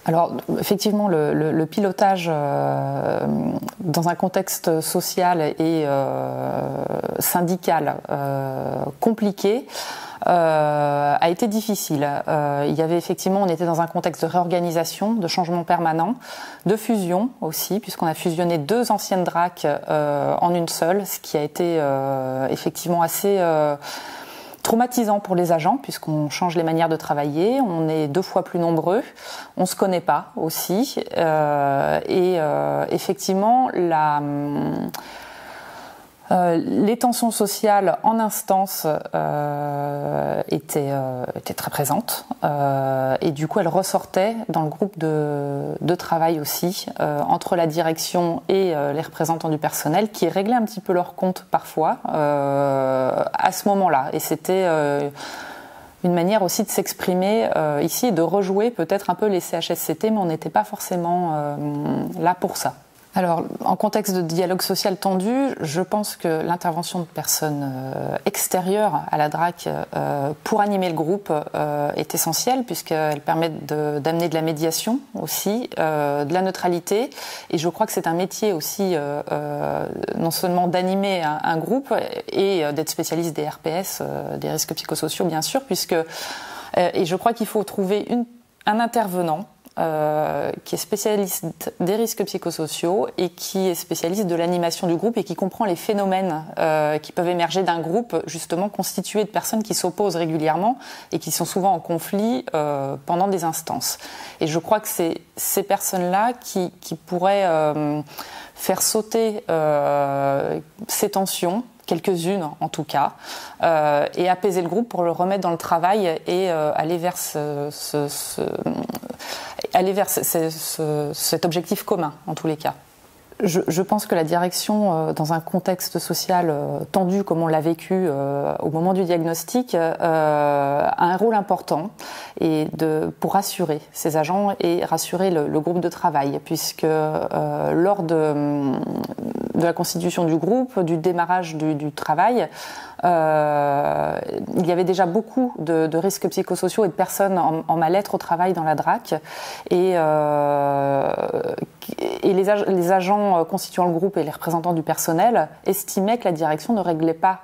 Alors effectivement, le pilotage dans un contexte social et syndical compliqué a été difficile. Il y avait effectivement, on était dans un contexte de réorganisation, de changement permanent, de fusion aussi, puisqu'on a fusionné 2 anciennes DRAC en une seule, ce qui a été effectivement assez traumatisant pour les agents, puisqu'on change les manières de travailler, on est 2 fois plus nombreux, on se connaît pas aussi, et effectivement les tensions sociales en instance étaient très présentes, et du coup elles ressortaient dans le groupe de travail aussi, entre la direction et les représentants du personnel, qui réglaient un petit peu leur compte parfois à ce moment-là, et c'était une manière aussi de s'exprimer ici et de rejouer peut-être un peu les CHSCT, mais on n'était pas forcément là pour ça. Alors, en contexte de dialogue social tendu, je pense que l'intervention de personnes extérieures à la DRAC pour animer le groupe est essentielle, puisqu'elle permet d'amener de la médiation aussi, de la neutralité. Et je crois que c'est un métier aussi, non seulement d'animer un groupe et d'être spécialiste des RPS, des risques psychosociaux bien sûr, et je crois qu'il faut trouver un intervenant qui est spécialiste des risques psychosociaux et qui est spécialiste de l'animation du groupe et qui comprend les phénomènes qui peuvent émerger d'un groupe justement constitué de personnes qui s'opposent régulièrement et qui sont souvent en conflit pendant des instances. Et je crois que c'est ces personnes-là qui pourraient faire sauter ces tensions, quelques-unes en tout cas, et apaiser le groupe pour le remettre dans le travail et aller vers cet objectif commun en tous les cas. Je pense que la direction, dans un contexte social tendu comme on l'a vécu au moment du diagnostic, a un rôle important pour rassurer ses agents et rassurer le groupe de travail, puisque lors de la constitution du groupe, du démarrage du travail, il y avait déjà beaucoup de risques psychosociaux et de personnes en mal-être au travail dans la DRAC, et les agents constituant le groupe et les représentants du personnel estimaient que la direction ne réglait pas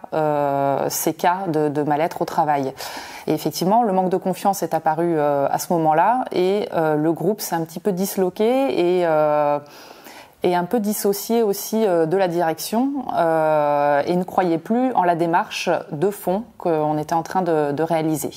ces cas de mal-être au travail. Et effectivement, le manque de confiance est apparu à ce moment-là, et le groupe s'est un petit peu disloqué et un peu dissocié aussi de la direction, et ne croyait plus en la démarche de fond qu'on était en train de réaliser.